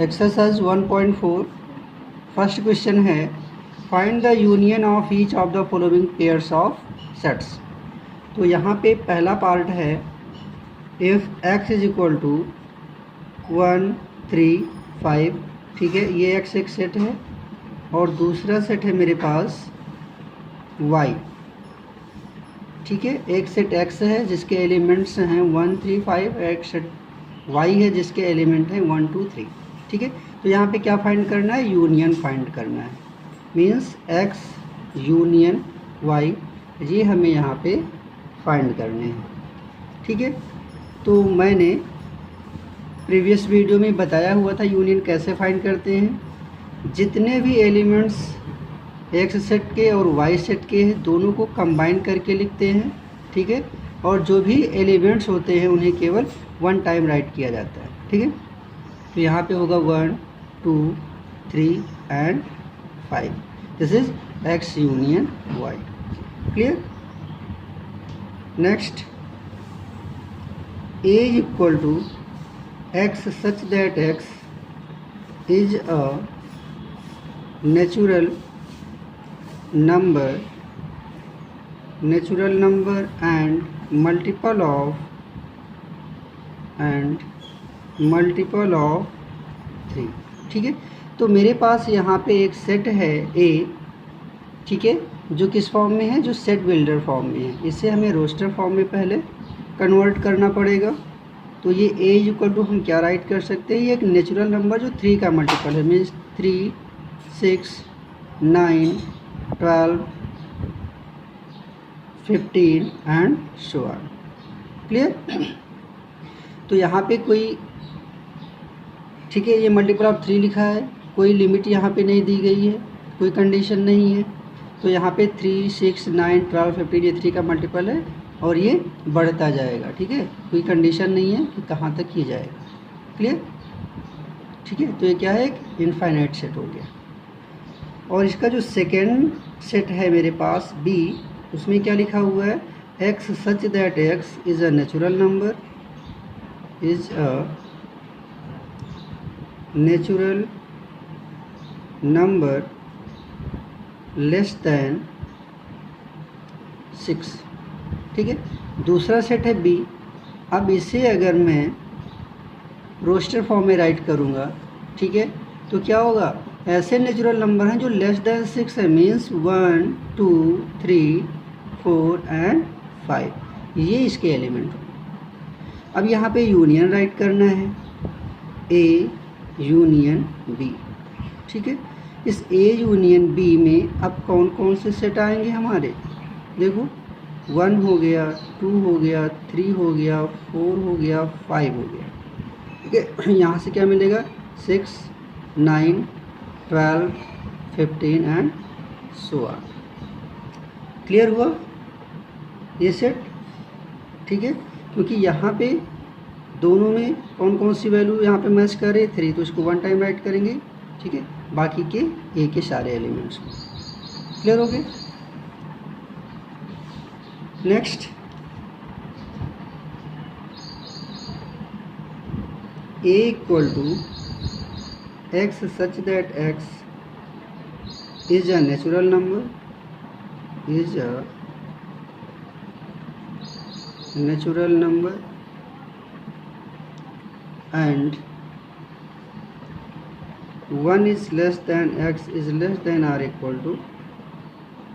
Exercise 1.4 first question है find the union of each of the following pairs of sets. तो यहाँ पे पहला पार्ट है if x is equal to 1 3 5, ठीक है, ये x एक सेट है और दूसरा सेट है मेरे पास y, ठीक है। एक सेट x है जिसके एलिमेंट्स हैं 1 3 5, एक सेट y है जिसके एलिमेंट हैं 1 2 3, ठीक है। तो यहाँ पे क्या फाइंड करना है, यूनियन फाइंड करना है, मीन्स x यूनियन y, ये हमें यहाँ पे फाइंड करने हैं, ठीक है। तो मैंने प्रीवियस वीडियो में बताया हुआ था यूनियन कैसे फाइंड करते हैं। जितने भी एलिमेंट्स x सेट के और y सेट के हैं दोनों को कंबाइन करके लिखते हैं, ठीक है। और जो भी एलिमेंट्स होते हैं उन्हें केवल वन टाइम राइट किया जाता है, ठीक है। तो यहाँ पे होगा 1 2 3 and 5, this is x union y, clear. Next, a is equal to x such that x is a natural number and multiple of 3, ठीक है। तो मेरे पास यहाँ पे एक सेट है A, ठीक है, जो किस फॉर्म में है, जो सेट बिल्डर फॉर्म में है। इसे हमें रोस्टर फॉर्म में पहले कन्वर्ट करना पड़ेगा। तो ये A इज इक्वल टू हम क्या राइट कर सकते हैं, ये एक नेचुरल नंबर जो 3 का मल्टीपल है, means 3 6 9 12 15 and so on, clear. तो यहाँ पे कोई, ठीक है, ये मल्टीपल ऑफ 3 लिखा है, कोई लिमिट यहाँ पे नहीं दी गई है, कोई कंडीशन नहीं है। तो यहाँ पे 3 6 9 12 15 ये 3 का मल्टीपल है और ये बढ़ता जाएगा, ठीक है, कोई कंडीशन नहीं है कि कहाँ तक ये जाएगा, क्लियर, ठीक है। तो ये क्या है, एक इनफाइनाइट सेट हो गया। और इसका जो सेकेंड सेट है मेरे पास B, उसमें क्या लिखा हुआ है, x such that x is a natural number, less than 6, ठीक है। दूसरा सेट है B। अब इसे अगर मैं रोस्टर फॉर्म में राइट करूँगा, ठीक है, तो क्या होगा, ऐसे नेचुरल नंबर हैं जो लेस दैन 6 है, मीन्स 1 2 3 4 एंड 5, ये इसके एलिमेंट होंगे। अब यहाँ पे यूनियन राइट करना है, A यूनियन B, ठीक है। इस A यूनियन B में अब कौन कौन से सेट आएंगे हमारे, देखो 1 हो गया, 2 हो गया, 3 हो गया, 4 हो गया, 5 हो गया, ठीक है। यहाँ से क्या मिलेगा, 6 9 12 15 एंड सो ऑन, क्लियर हुआ ये सेट, ठीक है। क्योंकि यहाँ पे दोनों में कौन कौन सी वैल्यू यहाँ पे मैच कर रहे, 3, तो इसको वन टाइम राइट करेंगे, ठीक है, बाकी के A के सारे एलिमेंट्स को, क्लियर हो गए। Next, A equal to x such that x is a natural number, and 1 is less than x is less than or equal to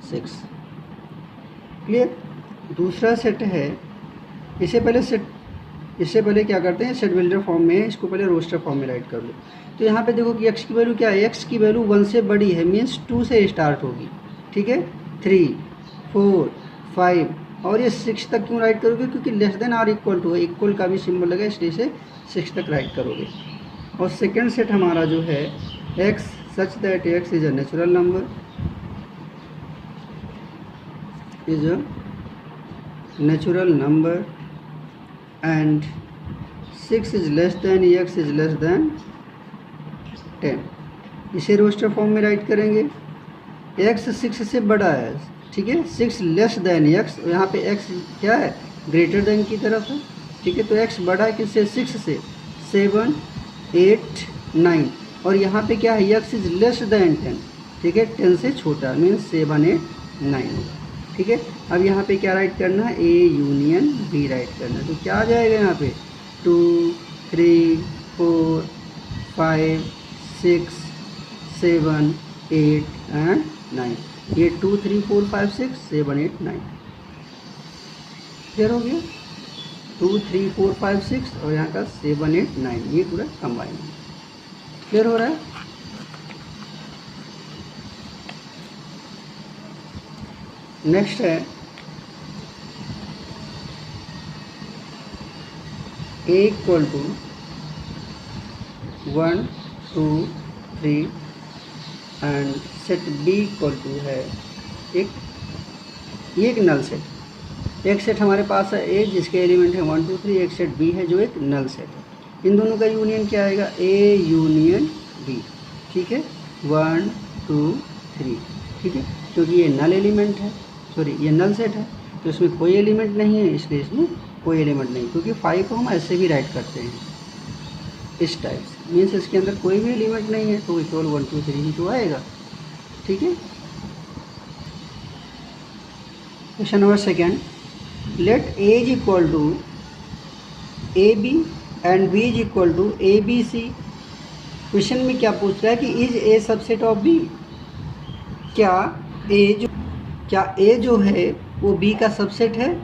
6, clear. दूसरा सेट है, इससे पहले क्या करते हैं, सेट बिल्डर फॉर्म में है, इसको पहले रोस्टर फॉर्म में राइट कर लो। तो यहाँ पे देखो कि x की वैल्यू क्या है, x की वैल्यू 1 से बड़ी है, मीन्स 2 से स्टार्ट होगी, ठीक है। 3 4 5 और ये 6 तक क्यों राइट करोगे, क्योंकि लेस देन और इक्वल टू है, इक्वल का भी सिंबल लगा, इसलिए से 6 तक राइट करोगे। और सेकेंड सेट हमारा जो है x such that x is a natural number, and 6 is less than x is less than 10, इसे रोस्टर फॉर्म में राइट करेंगे। x 6 से बड़ा है, ठीक है, 6 लेस दैन x, यहाँ पे x क्या है, ग्रेटर देन की तरफ है, ठीक है। तो x बड़ा है किससे, 6 से, 7 8 9, और यहाँ पे क्या है, x इज लेस देन 10, ठीक है, 10 से छोटा, मीन्स 7, 8, 9 होगा, ठीक है। अब यहाँ पे क्या राइट करना है, ए यूनियन बी राइट करना है, तो क्या आ जाएगा यहाँ पे 2, 3, 4, 5, 6, 7, 8 एंड 9, ये 2, 3, 4, 5, 6, 7, 8, 9 क्लियर हो गया। 2, 3, 4, 5, 6 और यहाँ का 7, 8, 9, ये पूरा कंबाइन क्लियर हो रहा है। नेक्स्ट है a equal to 1, 2, 3 and set b equal to है एक नल सेट। एक सेट हमारे पास है a जिसके एलिमेंट है 1, 2, 3, एक सेट b है जो एक नल सेट है। इन दोनों का यूनियन क्या आएगा, a यूनियन b, ठीक है, 1, 2, 3, ठीक है, क्योंकि ये नल एलिमेंट है, सॉरी ये नल सेट है, तो इसमें कोई एलिमेंट नहीं है, इसलिए इसमें कोई एलिमेंट नहीं, क्योंकि 5 को हम ऐसे भी राइट करते हैं इस टाइप से, मीन्स इसके अंदर कोई भी एलिमेंट नहीं है, तो केवल 1, 2, 3 ही तो आएगा, ठीक है। Question number second, let a is equal to A B and b is equal to A B C. Question में क्या पूछ रहा है कि is A subset of b, क्या a जो है वो b का सबसेट है,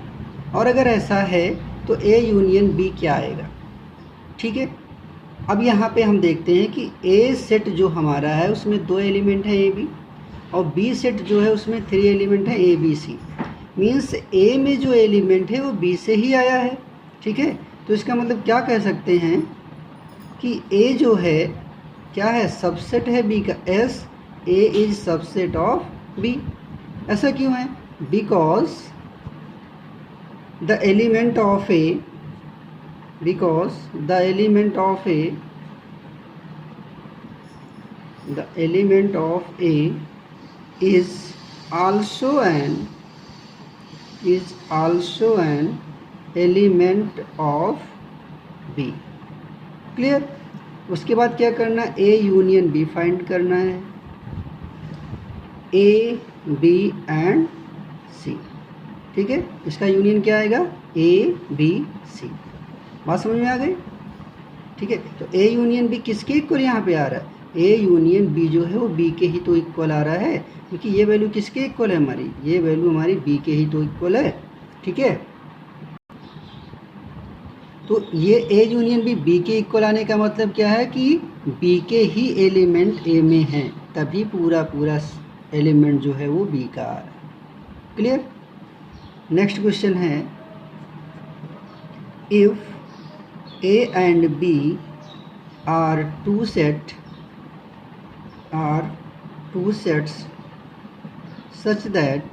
और अगर ऐसा है तो a यूनियन b क्या आएगा, ठीक है। अब यहाँ पे हम देखते हैं कि a सेट जो हमारा है उसमें 2 एलिमेंट है a b, और b सेट जो है उसमें 3 एलिमेंट है a b c, means a में जो एलिमेंट है वो b से ही आया है, ठीक है। तो इसका मतलब क्या कह सकते हैं कि a जो है क्या है, सबसेट है b का, s a is subset of b। ऐसा क्यों है, because the element of a is also an element of b, clear. उसके बाद क्या करना है, a यूनियन b फाइंड करना है, a b एंड c, ठीक है। इसका यूनियन क्या आएगा, a b c, बात समझ में आ गई, ठीक है। तो a यूनियन b किसके इक्वल यहाँ पे आ रहा है, a यूनियन b जो है वो b के ही तो इक्वल आ रहा है, क्योंकि ये वैल्यू किसके इक्वल है, हमारी ये वैल्यू हमारी b के ही तो इक्वल है, ठीक है। तो ये a यूनियन b के इक्वल आने का मतलब क्या है कि b के ही एलिमेंट a में हैं, तभी पूरा एलिमेंट जो है वो b का आ रहा है, क्लियर। नेक्स्ट क्वेश्चन है, if a and b are two sets such that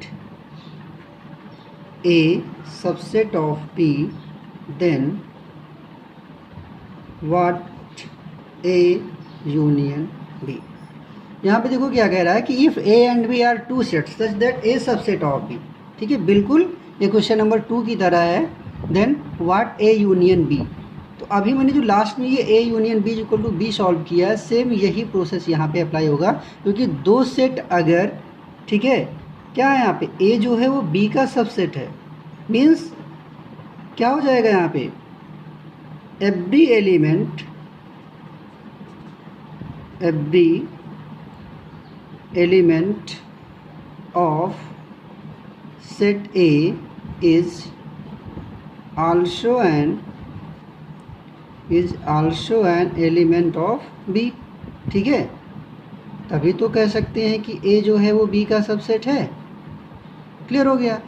a subset of b, then what a union b। यहाँ पे देखो क्या कह रहा है कि if a and b are two sets such that a subset of b, ठीक है, बिल्कुल ये क्वेश्चन नंबर 2 की तरह है। Then what a union b, तो अभी मैंने जो लास्ट में ये a union b equal to b solve किया है, सेम यही प्रोसेस यहाँ पे अप्लाई होगा, क्योंकि 2 सेट अगर, ठीक है, क्या है यहाँ पे a जो है वो b का सबसेट है, मीन्स क्या हो जाएगा यहाँ पे, every element of set A is also an element of B, ठीक है। तभी तो कह सकते हैं कि A जो है वो B का सबसेट है, क्लियर हो गया।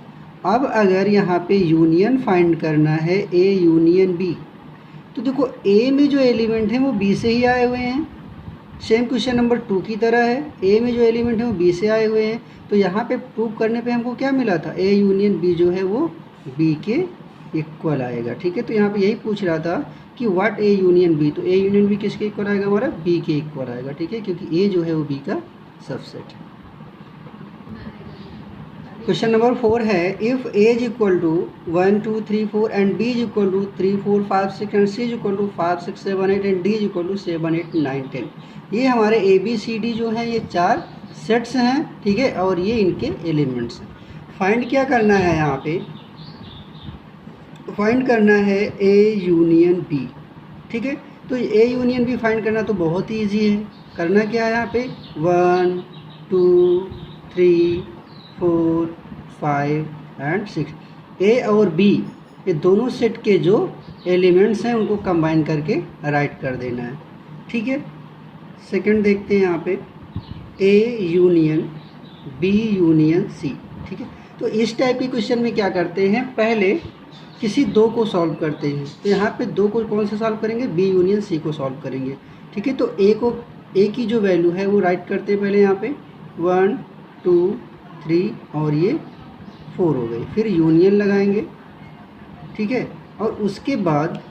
अब अगर यहाँ पे यूनियन फाइंड करना है A यूनियन B, तो देखो A में जो एलिमेंट हैं वो B से ही आए हुए हैं, सेम क्वेश्चन नंबर 2 की तरह है, A में जो एलिमेंट है वो B से आए हुए हैं, तो यहाँ पे प्रूव करने पे हमको क्या मिला था, A यूनियन B जो है वो B के इक्वल आएगा, ठीक है। तो यहाँ पे यही पूछ रहा था कि व्हाट A यूनियन B, तो A यूनियन B किसके इक्वल आएगा, हमारा B के इक्वल आएगा, ठीक है, क्योंकि A जो है वो B का सबसेट है। क्वेश्चन नंबर 4 है, if A is equal to 1 2 3 4 and B is equal to 3 4 5 6 and C is equal to 5 6 7 8 and D is equal to 7 8 9 10। ये हमारे ए बी सी डी जो है ये 4 सेट्स हैं, ठीक है, और ये इनके एलिमेंट्स हैं। फाइंड क्या करना है, यहाँ पे फाइंड करना है ए यूनियन बी, ठीक है। तो ए यूनियन बी फाइंड करना तो बहुत ही ईजी है। करना क्या है, यहाँ पे 1 2 3 4 5 एंड 6, ए और बी ये दोनों सेट के जो एलिमेंट्स हैं उनको कंबाइन करके राइट कर देना है, ठीक है। सेकंड देखते हैं यहाँ पे A union B union C, ठीक है। तो इस टाइप के क्वेश्चन में क्या करते हैं, पहले किसी दो को सॉल्व करते हैं। तो यहाँ पे दो को कौन से सॉल्व करेंगे, बी यूनियन सी को सॉल्व करेंगे, ठीक है। तो ए की जो वैल्यू है वो राइट करते हैं पहले यहाँ पे 1 2 3 और ये 4 हो गई, फिर यूनियन लगाएंगे, ठीक है। और उसके बाद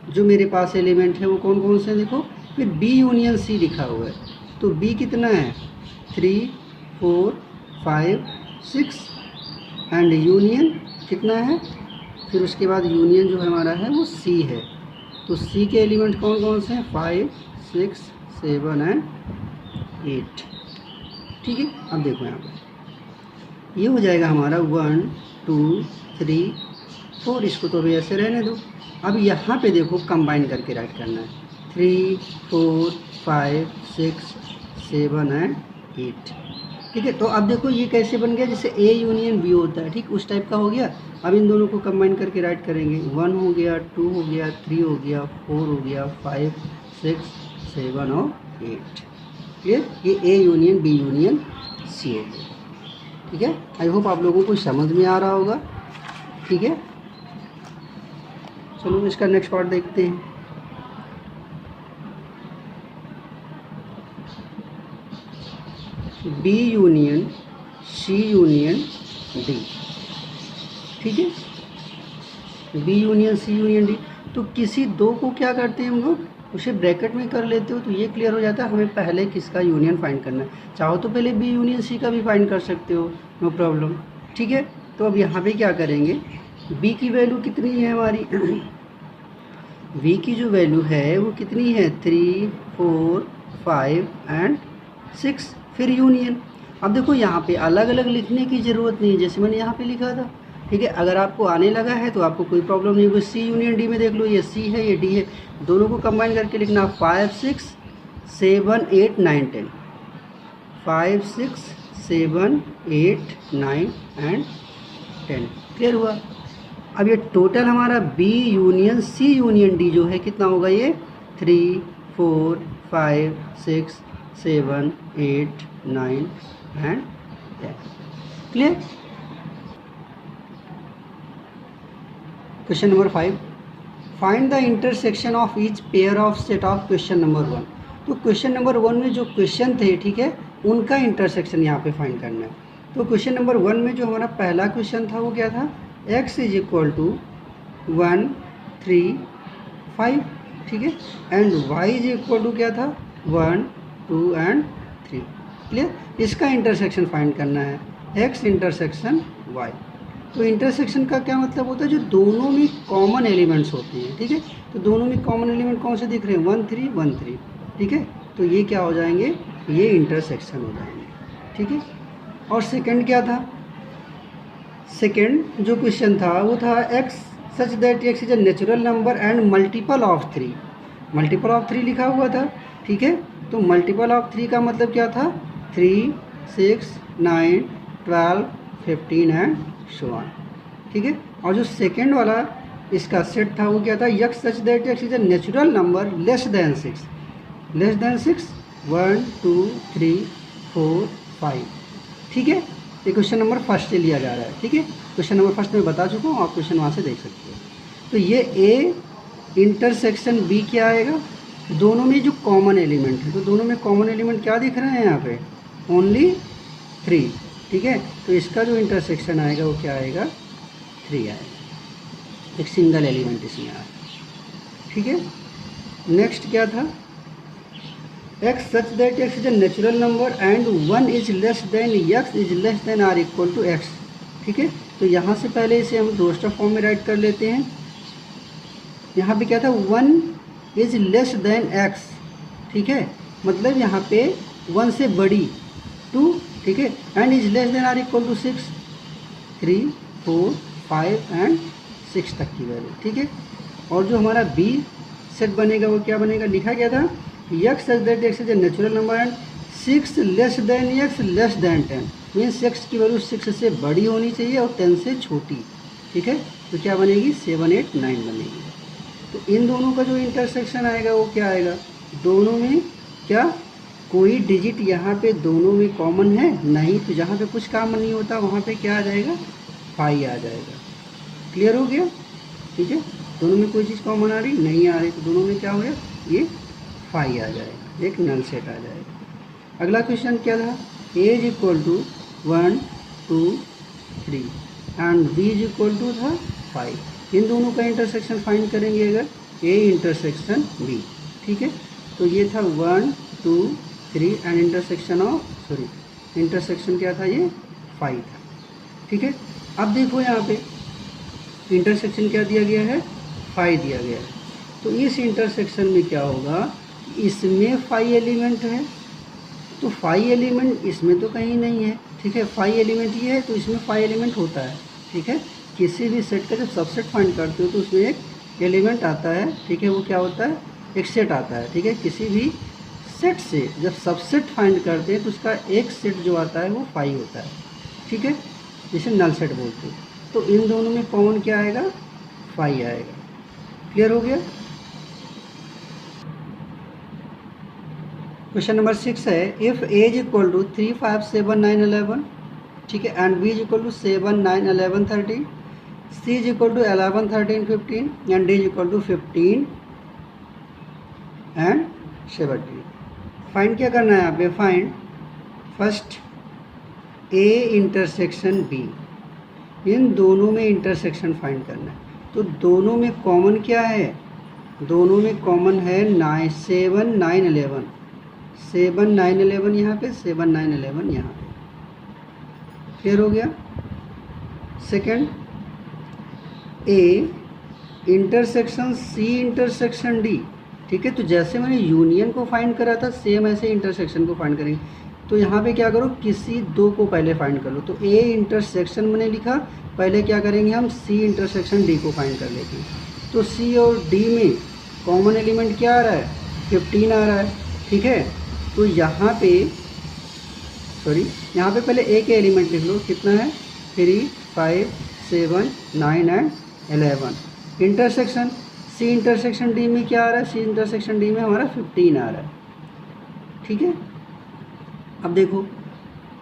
जो मेरे पास एलिमेंट है वो कौन कौन से हैं देखो, फिर बी यूनियन सी लिखा हुआ है। तो बी कितना है 3 4 5 6 एंड यूनियन कितना है, फिर उसके बाद यूनियन जो हमारा है वो सी है। तो सी के एलिमेंट कौन कौन से हैं, 5 6 7 एंड 8, ठीक है। अब देखो यहाँ पर ये हो जाएगा हमारा 1 2 3 4, इसको तो अभी ऐसे रहने दो। अब यहाँ पे देखो कंबाइन करके राइट करना है 3 4 5 6 7 एंड 8, ठीक है। तो अब देखो ये कैसे बन गया, जैसे ए यूनियन बी होता है, ठीक, उस टाइप का हो गया। अब इन दोनों को कंबाइन करके राइट करेंगे, 1 हो गया 2 हो गया 3 हो गया 4 हो गया 5 6 7 और 8, क्लियर। ये A union B union C हो गया, ठीक है। आई होप आप लोगों को समझ में आ रहा होगा, ठीक है। चलो इसका नेक्स्ट पार्ट देखते हैं। B union C union D, ठीक है। B union C union D, तो किसी दो को क्या करते हैं हम लोग, उसे ब्रैकेट में कर लेते हो तो ये क्लियर हो जाता है। हमें पहले किसका यूनियन फाइंड करना है, चाहो तो पहले बी यूनियन सी का भी फाइंड कर सकते हो, नो प्रॉब्लम, ठीक है। तो अब यहाँ पे क्या करेंगे, बी की वैल्यू कितनी है हमारी बी की जो वैल्यू है वो कितनी है 3 4 5 एंड 6, फिर यूनियन। अब देखो यहाँ पे अलग अलग लिखने की ज़रूरत नहीं है, जैसे मैंने यहाँ पे लिखा था, ठीक है। अगर आपको आने लगा है तो आपको कोई प्रॉब्लम नहीं होगी। सी यूनियन डी में देख लो, ये सी है ये डी है, दोनों को कंबाइन करके लिखना 5 6 7 8 9 10, 5 6 7 8 9 एंड 10, क्लियर हुआ। अब ये टोटल हमारा B union C union D जो है कितना होगा, ये 3 4 5 6 7 8 9 and 10, clear. Question number 5, find the intersection of each pair of set of question number 1। तो क्वेश्चन नंबर 1 में जो क्वेश्चन थे, ठीक है, उनका इंटरसेक्शन यहाँ पे फाइंड करना है। तो क्वेश्चन नंबर 1 में जो हमारा पहला क्वेश्चन था वो क्या था, x इज इक्वल टू 1 3 5, ठीक है, and y is equal to क्या था 1 2 एंड 3, क्लियर। इसका इंटरसेक्शन फाइंड करना है, x इंटरसेक्शन y। तो इंटरसेक्शन का क्या मतलब होता है, जो दोनों में कॉमन एलिमेंट्स होते हैं, ठीक है। तो दोनों में कॉमन एलिमेंट कौन से दिख रहे हैं, 1 3 1 3, ठीक है। तो ये क्या हो जाएंगे, ये इंटरसेक्शन हो जाएंगे, ठीक है। और सेकंड क्या था, सेकंड जो क्वेश्चन था वो था x such that x is a natural number and multiple of 3, multiple of 3 लिखा हुआ था, ठीक है। तो मल्टीपल ऑफ 3 का मतलब क्या था, 3 6 9 12 15 एंड सो ऑन, ठीक है। और जो सेकंड वाला इसका सेट था वो क्या था, x such that x is a natural number less than 6, less than 6 1 2 3 4 5, ठीक है। ये क्वेश्चन नंबर फर्स्ट से लिया जा रहा है, ठीक है। क्वेश्चन नंबर फर्स्ट में बता चुका हूँ, आप क्वेश्चन वहाँ से देख सकते हो। तो ये ए इंटरसेक्शन बी क्या आएगा, दोनों में जो कॉमन एलिमेंट है, तो दोनों में कॉमन एलिमेंट क्या दिख रहे हैं यहाँ पे, ओनली 3, ठीक है। तो इसका जो इंटरसेक्शन आएगा वो क्या आएगा, 3 आएगा, एक सिंगल एलिमेंट इसमें आएगा, ठीक है। नेक्स्ट क्या था, x such that x is a natural number and 1 is less than x is less than or equal to x, ठीक है। तो यहाँ से पहले इसे हम रोस्टर फॉर्म में राइट कर लेते हैं। यहाँ पे क्या था, 1 इज़ लेस देन x, ठीक है, मतलब यहाँ पे 1 से बड़ी 2, ठीक है, and is less than or equal to 6, 3, 4, 5 and 6 तक की वैल्यू, ठीक है। और जो हमारा बी सेट बनेगा वो क्या बनेगा, लिखा गया था x such that x is a natural number and 6 less than x less than 10, means x की वैल्यू 6 से बड़ी होनी चाहिए और 10 से छोटी, ठीक है। तो क्या बनेगी, 7, 8, 9 बनेगी। तो इन दोनों का जो इंटरसेक्शन आएगा वो क्या आएगा, दोनों में क्या कोई डिजिट यहाँ पे दोनों में कॉमन है नहीं, तो जहाँ पे कुछ कॉमन नहीं होता वहाँ पे क्या आ जाएगा, 5 आ जाएगा। क्लियर हो गया, ठीक है। दोनों में कोई चीज़ कॉमन आ रही नहीं आ रही, तो दोनों में क्या हो गया, ये 5 आ जाएगा, एक नल सेट आ जाएगा। अगला क्वेश्चन क्या था, a is equal to 1, 2, 3 and b is equal to था 5। इन दोनों का इंटरसेक्शन फाइंड करेंगे अगर a इंटरसेक्शन b, ठीक है। तो ये था 1, 2, 3 एंड इंटरसेक्शन क्या था, ये 5 था, ठीक है। अब देखो यहाँ पे इंटरसेक्शन क्या दिया गया है, 5 दिया गया है। तो इस इंटरसेक्शन में क्या होगा, इसमें 5 एलिमेंट है, तो 5 एलिमेंट इसमें तो कहीं नहीं है, ठीक है। 5 एलिमेंट ये है तो इसमें 5 एलिमेंट होता है, ठीक है। किसी भी सेट का जब सबसेट फाइंड करते हो तो उसमें एक एलिमेंट आता है, ठीक है, वो क्या होता है, एक सेट आता है, ठीक है। किसी भी सेट से जब सबसेट फाइंड करते हैं तो उसका एक सेट जो आता है वो 5 होता है, ठीक है, जिसे नल सेट बोलते हैं। तो इन दोनों में कॉमन क्या आएगा, 5 आएगा। क्लियर हो गया। क्वेश्चन नंबर 6 है, if a is equal to 3, 5, 7, 9, 11, ठीक है, and b is equal to 7, 9, 11, 13, c is equal to 11, 13, 15 and d is equal to 15 and 17। Find क्या करना है यहाँ पे, find first a intersection b, इन दोनों में इंटरसेक्शन फाइंड करना है। तो दोनों में कॉमन क्या है, दोनों में कॉमन है 9, 7, 9, 11, 7, 9, 11 यहाँ पे, 7, 9, 11 यहाँ पे। क्लियर हो गया। Second, a intersection c intersection d, ठीक है। तो जैसे मैंने यूनियन को फाइंड करा था सेम ऐसे इंटरसेक्शन को फाइंड करेंगे। तो यहाँ पे क्या करो, किसी दो को पहले फाइंड कर लो। तो a इंटरसेक्शन मैंने लिखा, पहले क्या करेंगे हम c इंटरसेक्शन d को फाइंड कर लेते हैं। तो c और d में कॉमन एलिमेंट क्या आ रहा है, 15 आ रहा है, ठीक है। तो यहाँ पे पहले a के एलिमेंट लिख लो, कितना है, 3, 5, 7, 9 and 11। Intersection c intersection d में क्या आ रहा है, c इंटरसेक्शन d में हमारा 15 आ रहा है, ठीक है। अब देखो,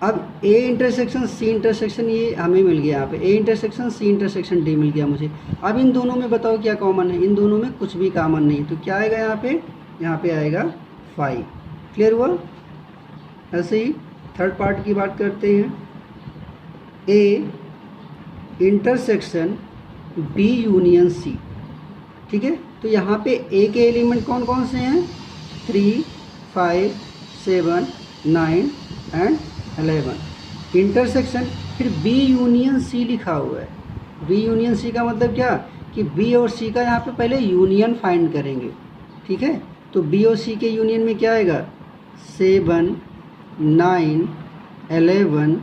अब a इंटरसेक्शन c इंटरसेक्शन ये हमें मिल गया, यहाँ पे a intersection c intersection d मिल गया मुझे। अब इन दोनों में बताओ क्या कॉमन है, इन दोनों में कुछ भी कॉमन नहीं, तो क्या आएगा यहाँ पे आएगा 5। क्लियर हुआ। ऐसे ही थर्ड पार्ट की बात करते हैं, a intersection b union c, ठीक है। तो यहाँ पे a के एलिमेंट कौन कौन से हैं, 3, 5, 7, 9 एंड 11। इंटरसेक्शन फिर b यूनियन c लिखा हुआ है। b यूनियन c का मतलब क्या, कि b और c का यहाँ पे पहले यूनियन फाइंड करेंगे, ठीक है। तो b और c के यूनियन में क्या आएगा, 7, 9, 11,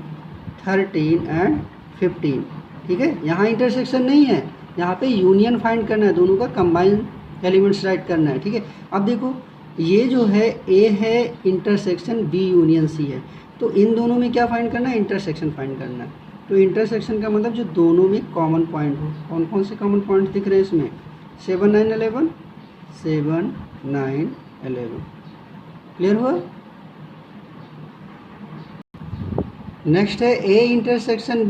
13 एंड 15, ठीक है। यहाँ इंटरसेक्शन नहीं है, यहाँ पे यूनियन फाइंड करना है, दोनों का कंबाइन एलिमेंट्स राइट करना है, ठीक है। अब देखो ये जो है a है इंटरसेक्शन b यूनियन c है, तो इन दोनों में क्या फाइंड करना है, इंटरसेक्शन फाइंड करना है। तो इंटरसेक्शन का मतलब जो दोनों में कॉमन पॉइंट हो, कौन कौन से कॉमन पॉइंट दिख रहे हैं इसमें, 7, 9, 11, 7, 9, 11। क्लियर हुआ। नेक्स्ट है a intersection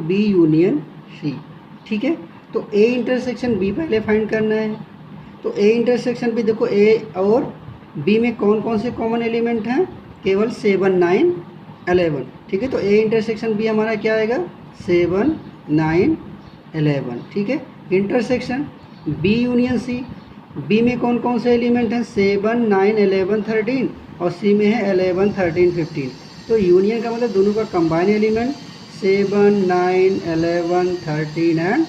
b union c, ठीक है। तो a इंटरसेक्शन b पहले फाइंड करना है। तो a इंटरसेक्शन b, देखो a और b में कौन कौन से कॉमन एलिमेंट हैं, केवल 7, 9, 11, ठीक है। तो a इंटरसेक्शन b हमारा क्या आएगा, 7, 9, 11, ठीक है। Intersection b union c, b में कौन कौन से एलिमेंट हैं, 7, 9, 11, 13 और c में है 11, 13, 15। तो यूनियन का मतलब दोनों का कंबाइन एलिमेंट 7, 9, 11, 13 एंड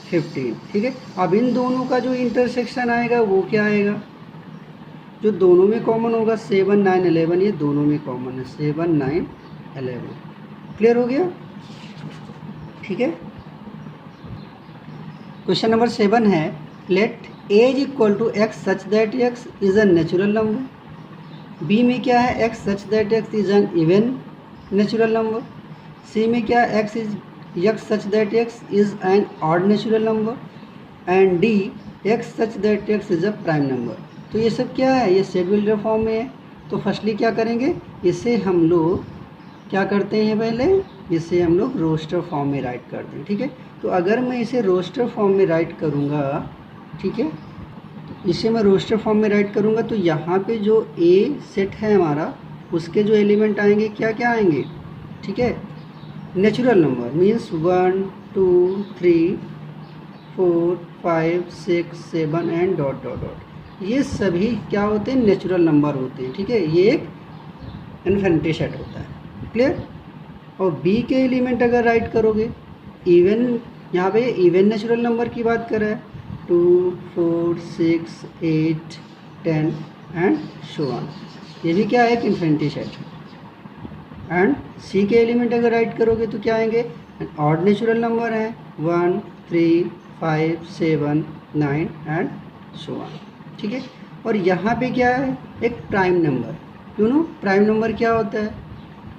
15। ठीक है, अब इन दोनों का जो इंटरसेक्शन आएगा वो क्या आएगा, जो दोनों में कॉमन होगा 7, 9, 11, ये दोनों में कॉमन है 7, 9, 11। क्लियर हो गया? ठीक है। क्वेश्चन नंबर 7 है, let A equal to x such that x is a natural number. B में क्या है, x such that x is an even natural number. C में क्या है, x such that x is an odd natural number. And D x such that x is a prime number. तो ये सब क्या है, ये सेट बिल्डर फॉर्म में है। तो फर्स्टली क्या करेंगे, इसे हम लोग क्या करते हैं, पहले इसे हम लोग रोस्टर फॉर्म में राइट करते हैं। ठीक है, तो अगर मैं इसे रोस्टर फॉर्म में राइट करूँगा, ठीक है, इसे मैं रोस्टर फॉर्म में राइट करूँगा तो यहाँ पे जो ए सेट है हमारा, उसके जो एलिमेंट आएंगे क्या क्या आएंगे, ठीक है, natural number means 1, 2, 3, 4, 5, 6, 7 and dot dot dot, ये सभी क्या होते हैं, नेचुरल नंबर होते हैं। ठीक है, ये एक इन्फिनिटी सेट होता है। क्लियर? और बी के एलिमेंट अगर राइट करोगे, इवन, यहाँ पे इवन नेचुरल नंबर की बात कर रहा है, 2, 4, 6, 8, 10 एंड सो ऑन, ये भी क्या है, एक इन्फिनिटी सेट। एंड सी के एलिमेंट अगर राइट करोगे तो क्या आएंगे, ऑड नेचुरल नंबर है, 1, 3, 5, 7, 9 एंड सो ऑन। ठीक है, और यहाँ पे क्या है, एक prime number. You know prime number क्या होता है,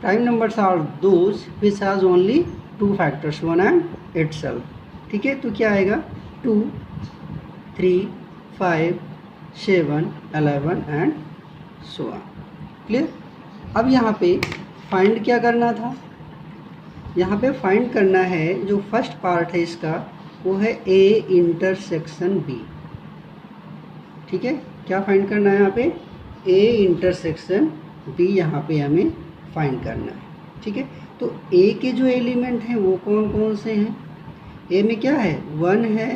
prime numbers are those which has only 2 factors 1 and itself. ठीक है, तो क्या आएगा, 2, 3, 5, 7, 11 एंड सो ऑन। क्लियर? अब यहाँ पे फाइंड क्या करना था, यहाँ पे फाइंड करना है, जो फर्स्ट पार्ट है इसका वो है ए इंटरसेक्शन बी। ठीक है, क्या फाइंड करना है यहाँ पे, ए इंटरसेक्शन बी, यहाँ पे हमें फाइंड करना है। ठीक है, तो ए के जो एलिमेंट हैं वो कौन कौन से हैं, ए में क्या है, 1 है,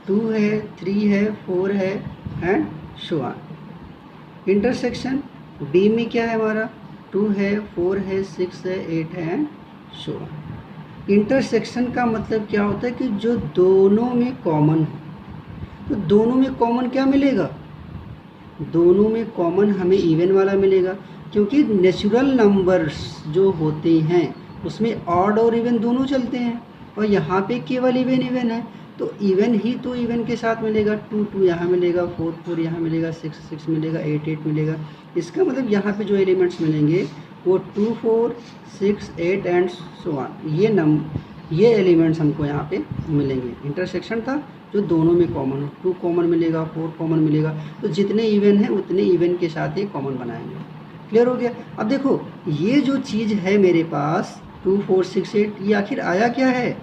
2 है, 3 है, 4 है and so on. Intersection B में क्या है हमारा, 2 है, 4 है, 6 है, 8 है एंड सो ऑन। इंटरसेक्शन का मतलब क्या होता है कि जो दोनों में कॉमन हो, तो दोनों में कॉमन क्या मिलेगा, दोनों में कॉमन हमें इवन वाला मिलेगा, क्योंकि नेचुरल नंबर्स जो होते हैं उसमें ऑड और इवन दोनों चलते हैं, और यहाँ पे केवल इवन इवन है, तो इवन ही तो इवन के साथ मिलेगा। 2, 2 यहाँ मिलेगा, 4, 4 यहाँ मिलेगा, 6, 6 मिलेगा, 8, 8 मिलेगा। इसका मतलब यहाँ पे जो एलिमेंट्स मिलेंगे वो 2, 4, 6, 8 एंड सो ऑन, ये एलिमेंट्स हमको यहाँ पे मिलेंगे। इंटरसेक्शन था जो दोनों में कॉमन हो, 2 कॉमन मिलेगा, 4 कॉमन मिलेगा, तो जितने इवन है उतने इवन के साथ ही कॉमन बनाएंगे। क्लियर हो गया? अब देखो ये जो चीज़ है मेरे पास 2, 4, 6, 8, ये आखिर आया क्या है,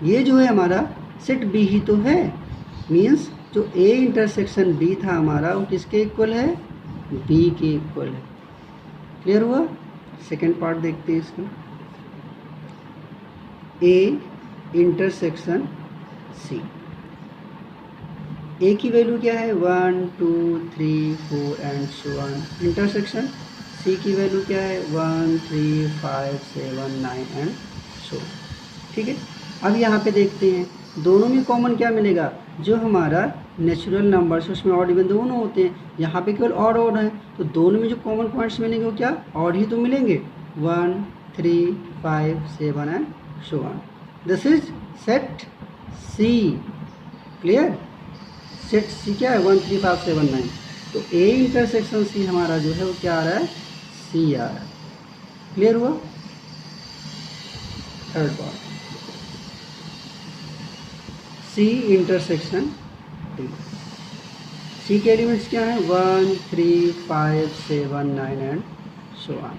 ये जो है हमारा सेट बी ही तो है। मीन्स जो ए इंटरसेक्शन बी था हमारा वो किसके इक्वल है, बी के इक्वल है। क्लियर हुआ? सेकेंड पार्ट देखते हैं इसका, ए इंटरसेक्शन सी। ए की वैल्यू क्या है, 1, 2, 3, 4 and so on. Intersection C की वैल्यू क्या है, 1, 3, 5, 7, 9 एंड सो। ठीक है, अब यहाँ पे देखते हैं दोनों में कॉमन क्या मिलेगा, जो हमारा नेचुरल नंबर्स उसमें ऑड इवन दोनों होते हैं, यहाँ पे केवल ऑड ऑड है, तो दोनों में जो कॉमन पॉइंट्स मिलेंगे वो क्या, ऑड ही तो मिलेंगे, 1, 3, 5, 7 and so on. This is set C. Clear? Set C क्या है, 1, 3, 5, 7, 9। तो ए इंटरसेक्शन सी हमारा जो है वो क्या आ रहा है, सी आ रहा है। क्लियर हुआ? Third part, C intersection D. C के एलिमेंट्स क्या हैं, 1, 3, 5, 7, 9 and so on.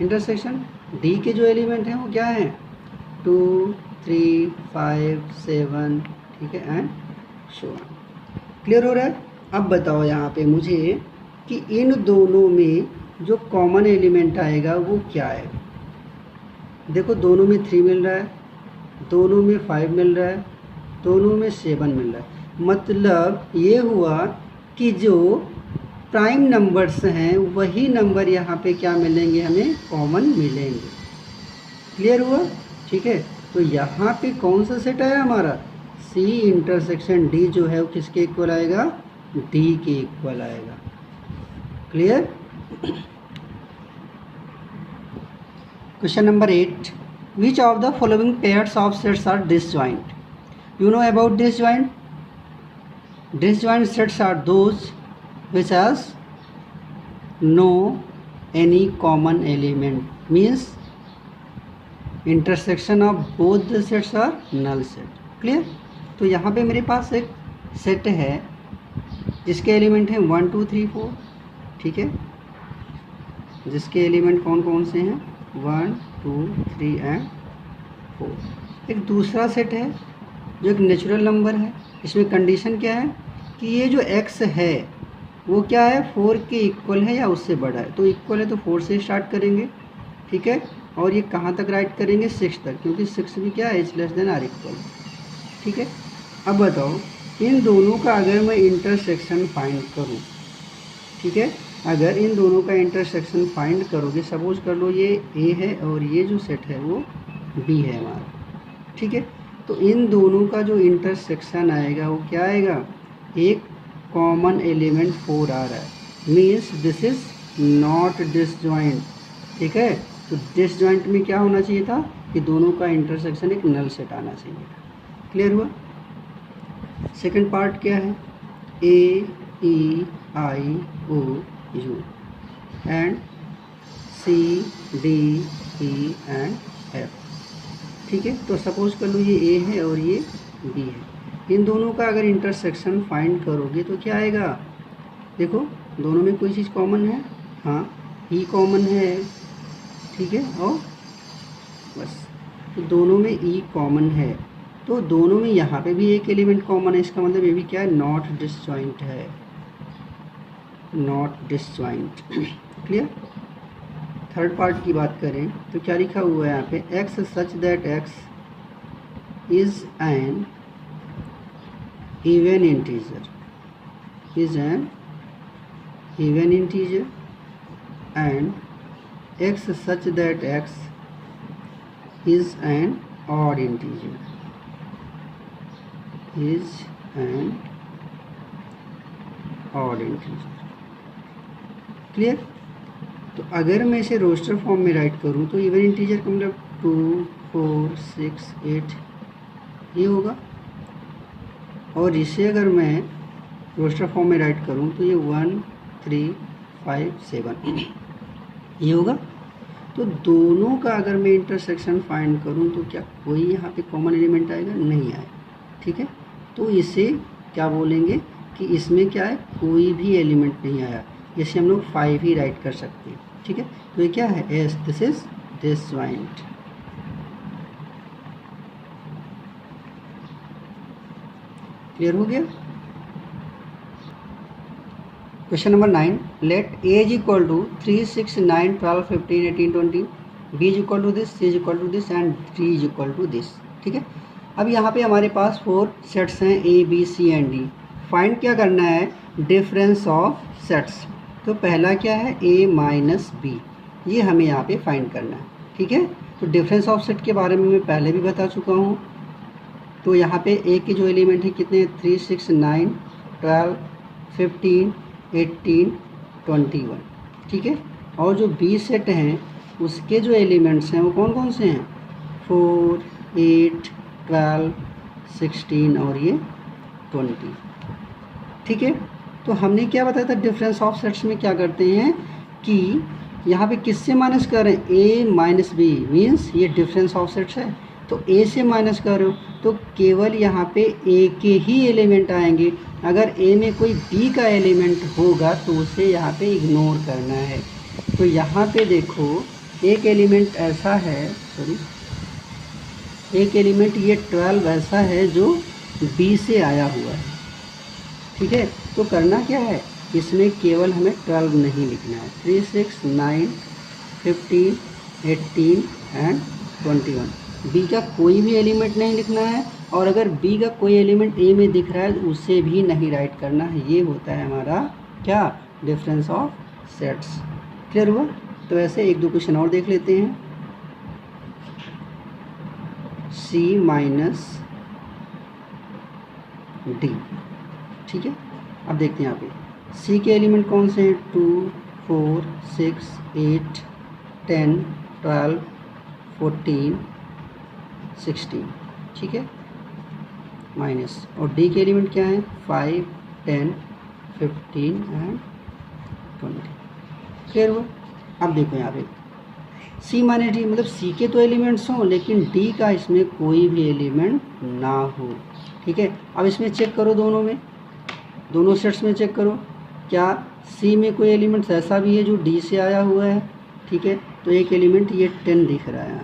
Intersection D के जो एलिमेंट हैं वो क्या हैं, 2, 3, 5, 7, ठीक है एंड सो ऑन। क्लियर हो रहा है? अब बताओ यहाँ पे मुझे कि इन दोनों में जो कॉमन एलिमेंट आएगा वो क्या है। देखो दोनों में 3 मिल रहा है, दोनों में 5 मिल रहा है, दोनों में 7 मिल रहा है। मतलब ये हुआ कि जो प्राइम नंबर्स हैं वही नंबर यहाँ पे क्या मिलेंगे, हमें कॉमन मिलेंगे। क्लियर हुआ? ठीक है, तो यहाँ पे कौन सा सेट आया हमारा, C इंटरसेक्शन D जो है वो किसके इक्वल आएगा, D के इक्वल आएगा। Clear? Question number 8, which of the following pairs of sets are disjoint? You know about disjoint? Disjoint sets are those which has no any common element, means intersection of both the sets are null set. Clear? तो यहाँ पे मेरे पास एक set है जिसके element हैं 1 2 3 4, ठीक है, जिसके एलिमेंट कौन कौन से हैं 1 2 3 एंड 4। एक दूसरा सेट है जो एक नेचुरल नंबर है, इसमें कंडीशन क्या है कि ये जो x है वो क्या है 4 के इक्वल है या उससे बड़ा है। तो इक्वल है तो 4 से स्टार्ट करेंगे, ठीक है, और ये कहाँ तक राइट करेंगे 6 तक, क्योंकि 6 भी क्या है h less than or equal, ठीक है। अब बताओ इन दोनों का अगर मैं इंटरसेक्शन फाइंड करूँ, ठीक है, अगर इन दोनों का इंटरसेक्शन फाइंड करोगे, सपोज कर लो ये a है और ये जो सेट है वो b है हमारा, ठीक है, तो इन दोनों का जो इंटरसेक्शन आएगा वो क्या आएगा, एक कॉमन एलिमेंट 4 आ रहा है, means this is not disjoint, ठीक है। तो डिसजॉइंट में क्या होना चाहिए था कि दोनों का इंटरसेक्शन एक नल सेट आना चाहिए था। क्लियर हुआ? सेकंड पार्ट क्या है, A E I O U and C D E and F, ठीक है। तो सपोज कर लो ये A है और ये B है, इन दोनों का अगर इंटरसेक्शन फाइंड करोगे तो क्या आएगा, देखो दोनों में कोई चीज़ कॉमन है, हाँ E कॉमन है, ठीक है, और बस, तो दोनों में E कॉमन है, तो दोनों में यहाँ पे भी एक एलिमेंट कॉमन है, इसका मतलब ये भी क्या है, नॉट डिसजॉइंट है, not disjoint. Clear? Third part की बात करें तो क्या लिखा हुआ है यहाँ पे, x such that x is an even integer, is an even integer and x such that x is an odd integer, is an odd integer। Clear? तो अगर मैं इसे रोस्टर फॉर्म में राइट करूँ तो इवन इंटीजर का मतलब 2 4 6 8 ये होगा, और इसे अगर मैं रोस्टर फॉर्म में राइट करूँ तो ये 1 3 5 7 ये होगा। तो दोनों का अगर मैं इंटरसेक्शन फाइंड करूँ तो क्या कोई यहाँ पे कॉमन एलिमेंट आएगा, नहीं आएगा, ठीक है। तो इसे क्या बोलेंगे कि इसमें क्या है, कोई भी एलिमेंट नहीं आया, इसे हम लोग 5 ही राइट कर सकते हैं, ठीक है। तो ये क्या है, as this is disjoint. Clear हो गया? Question number 9, let A is equal to 3 6 9 12 15 18 20, B is equal to this, C is equal to this and D is equal to this, ठीक है। अब यहाँ पे हमारे पास 4 सेट्स हैं A B C and D। Find क्या करना है, डिफरेंस ऑफ सेट्स। तो पहला क्या है, A माइनस B, ये हमें यहाँ पे फाइंड करना है, ठीक है। तो डिफरेंस ऑफ सेट के बारे में मैं पहले भी बता चुका हूँ। तो यहाँ पे A के जो एलिमेंट हैं कितने, 3 6 9 12 15 18 21, ठीक है। और जो B सेट हैं उसके जो एलिमेंट्स हैं वो कौन कौन से हैं, 4 8 12 16 और ये 20, ठीक है। तो हमने क्या बताया था, डिफरेंस ऑफ सेट्स में क्या करते हैं कि यहाँ पे किससे माइनस कर रहे हैं, A माइनस B, मीन्स ये डिफरेंस ऑफ सेट्स है, तो A से माइनस कर रहे हो तो केवल यहाँ पे A के ही एलिमेंट आएंगे। अगर A में कोई B का एलिमेंट होगा तो उसे यहाँ पे इग्नोर करना है। तो यहाँ पे देखो एक एलिमेंट ऐसा है, सॉरी एक एलिमेंट ये 12 ऐसा है जो B से आया हुआ है, ठीक है। तो करना क्या है, इसमें केवल हमें 12 नहीं लिखना है, 3 6 9 15 18 एंड 21, B का कोई भी एलिमेंट नहीं लिखना है, और अगर B का कोई एलिमेंट A में दिख रहा है तो उसे भी नहीं राइट करना है। ये होता है हमारा क्या, डिफरेंस ऑफ सेट्स। क्लियर हुआ? तो ऐसे एक दो क्वेश्चन और देख लेते हैं। C माइनस D, ठीक है। अब देखते हैं यहाँ पे C के एलिमेंट कौन से हैं, 2 4 6 8 10 12 14 16, ठीक है, माइनस, और D के एलिमेंट क्या है, 5 10 15 एंड 20। क्लियर हुआ। अब देखो यहाँ पे C माइनस D मतलब C के तो एलिमेंट्स हों लेकिन D का इसमें कोई भी एलिमेंट ना हो, ठीक है। अब इसमें चेक करो, दोनों सेट्स में चेक करो, क्या C में कोई एलिमेंट्स ऐसा भी है जो D से आया हुआ है, ठीक है। तो एक एलिमेंट ये 10 दिख रहा है,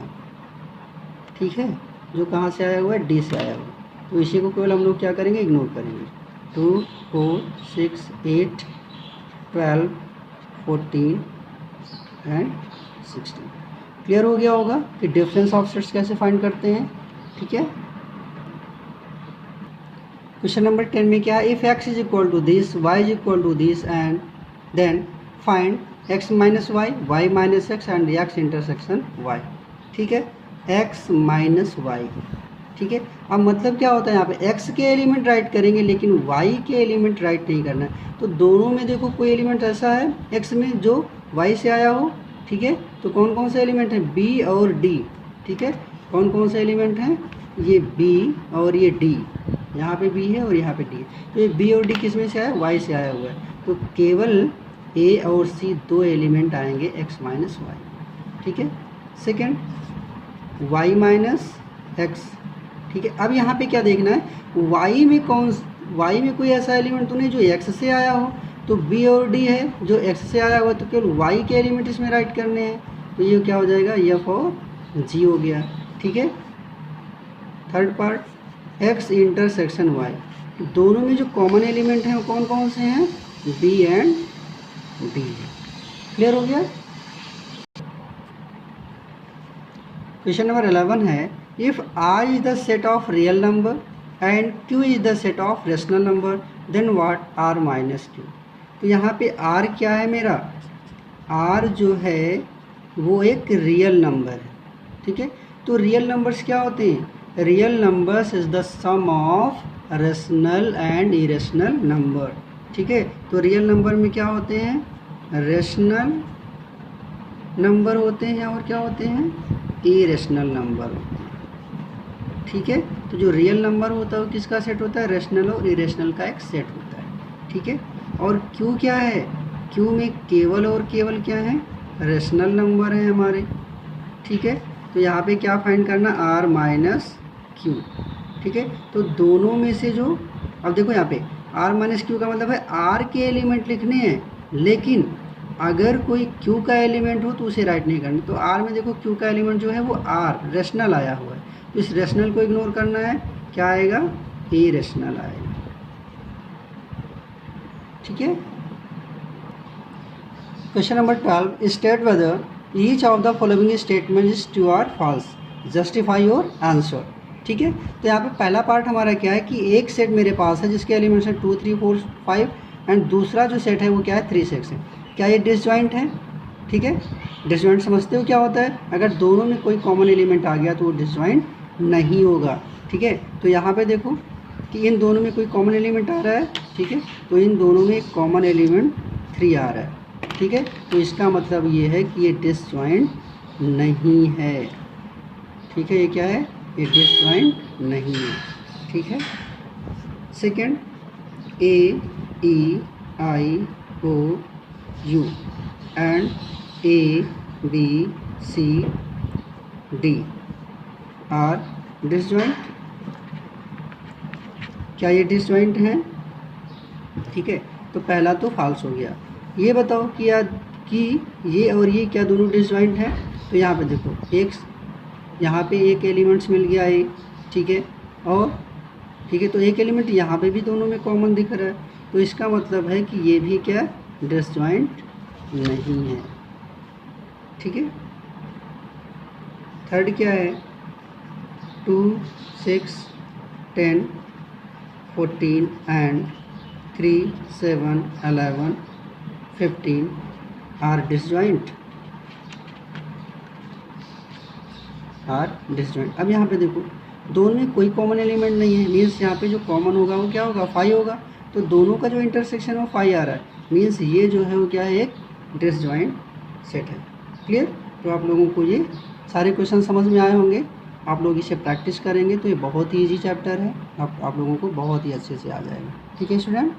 ठीक है, जो कहाँ से आया हुआ है, D से आया हुआ है। तो इसी को केवल हम लोग क्या करेंगे, इग्नोर करेंगे। 2 4 6 8 12 14 एंड 16। क्लियर हो गया होगा कि डिफरेंस ऑफ सेट्स कैसे फाइंड करते हैं, ठीक है। क्वेश्चन नंबर 10 में क्या है, if x is equal to this, y is equal to this and then find x minus y, y minus x and x intersection y, ठीक है, x माइनस वाई, ठीक है। अब मतलब क्या होता है, यहाँ पे x के एलिमेंट राइट करेंगे लेकिन y के एलिमेंट राइट नहीं करना है। तो दोनों में देखो कोई एलिमेंट ऐसा है x में जो y से आया हो, ठीक है। तो कौन कौन से एलिमेंट हैं, b और d, ठीक है। कौन कौन से एलिमेंट हैं, ये b और ये d, यहाँ पे b है और यहाँ पे d है। तो ये b और d किस में से आया, y से आया हुआ है। तो केवल a और c दो एलिमेंट आएंगे x माइनस वाई, ठीक है। सेकेंड y माइनस एक्स, ठीक है। अब यहाँ पे क्या देखना है, y में कोई ऐसा एलिमेंट तो नहीं जो x से आया हो। तो b और d है जो x से आया हुआ, तो केवल y के एलिमेंट इसमें राइट करने हैं। तो ये क्या हो जाएगा, f और g हो गया, ठीक है। Third part, x intersection y, दोनों में जो कॉमन एलिमेंट हैं वो कौन कौन से हैं, b एंड d। क्लियर हो गया। क्वेश्चन नंबर 11 है, if r is the set of real number and q is the set of rational number then what r minus q। तो यहाँ पे r क्या है मेरा, r जो है वो एक रियल नंबर है, ठीक है। तो रियल नंबर्स क्या होते हैं, real numbers is the sum of rational and irrational number, ठीक है। तो रियल नंबर में क्या होते हैं, रेशनल नंबर होते हैं और क्या होते हैं, इरेशनल नंबर होते हैं, ठीक है। तो जो रियल नंबर होता है वो किसका सेट होता है, रेशनल और इरेशनल का एक सेट होता है, ठीक है। और क्यू क्या है, क्यू में केवल और केवल क्या है, रेशनल नंबर है हमारे, ठीक है। तो यहाँ पे क्या फाइंड करना, आर माइनस क्यू, ठीक है। तो दोनों में से जो, अब देखो यहाँ पे आर माइनस क्यू का मतलब है आर के एलिमेंट लिखने हैं, लेकिन अगर कोई क्यू का एलिमेंट हो तो उसे राइट नहीं करना। तो आर में देखो क्यू का एलिमेंट जो है वो आर रेशनल आया हुआ है, तो इस रेशनल को इग्नोर करना है, क्या आएगा, ए रेशनल आएगा, ठीक है। Question number 12, state whether each of the following statement is true और फॉल्स, जस्टिफाई योर आंसर, ठीक है। तो यहाँ पे पहला पार्ट हमारा क्या है कि एक सेट मेरे पास है जिसके एलिमेंट्स हैं 2 3 4 5 एंड दूसरा जो सेट है वो क्या है 3 6 है। क्या ये डिसजॉइंट है, ठीक है। डिसजॉइंट समझते हो क्या होता है, अगर दोनों में कोई कॉमन एलिमेंट आ गया तो वो डिसजॉइंट नहीं होगा, ठीक है। तो यहाँ पे देखो कि इन दोनों में कोई कॉमन एलिमेंट आ रहा है, ठीक है। तो इन दोनों में एक कॉमन एलिमेंट 3 आ रहा है, ठीक है। तो इसका मतलब ये है कि ये डिसजॉइंट नहीं है, ठीक है। ये क्या है, ये डिसजॉइंट नहीं है, ठीक है। Second, A E I O U and A B C D are disjoint. क्या ये डिसजॉइंट हैं, ठीक है। तो पहला तो फॉल्स हो गया। ये बताओ कि ये और ये क्या दोनों डिसजॉइंट हैं। तो यहाँ पे देखो एक, यहाँ पे एक एलिमेंट्स मिल गया ए, ठीक है, और ठीक है, तो एक एलिमेंट यहाँ पे भी दोनों में कॉमन दिख रहा है, तो इसका मतलब है कि ये भी क्या डिसजॉइंट नहीं है, ठीक है। थर्ड क्या है, 2 6 10 14 एंड 3 7 11 15 आर डिसजॉइंट, अब यहाँ पे देखो दोनों में कोई कॉमन एलिमेंट नहीं है, मीन्स यहाँ पे जो कॉमन होगा वो क्या होगा, 5 होगा। तो दोनों का जो इंटरसेक्शन है वो 5 आ रहा है, मीन्स ये जो है वो क्या है, एक डिसजॉइंट सेट है। क्लियर? तो आप लोगों को ये सारे क्वेश्चन समझ में आए होंगे। आप लोग इसे प्रैक्टिस करेंगे तो ये बहुत ही ईजी चैप्टर है, आप लोगों को बहुत ही अच्छे से आ जाएगा। ठीक है स्टूडेंट।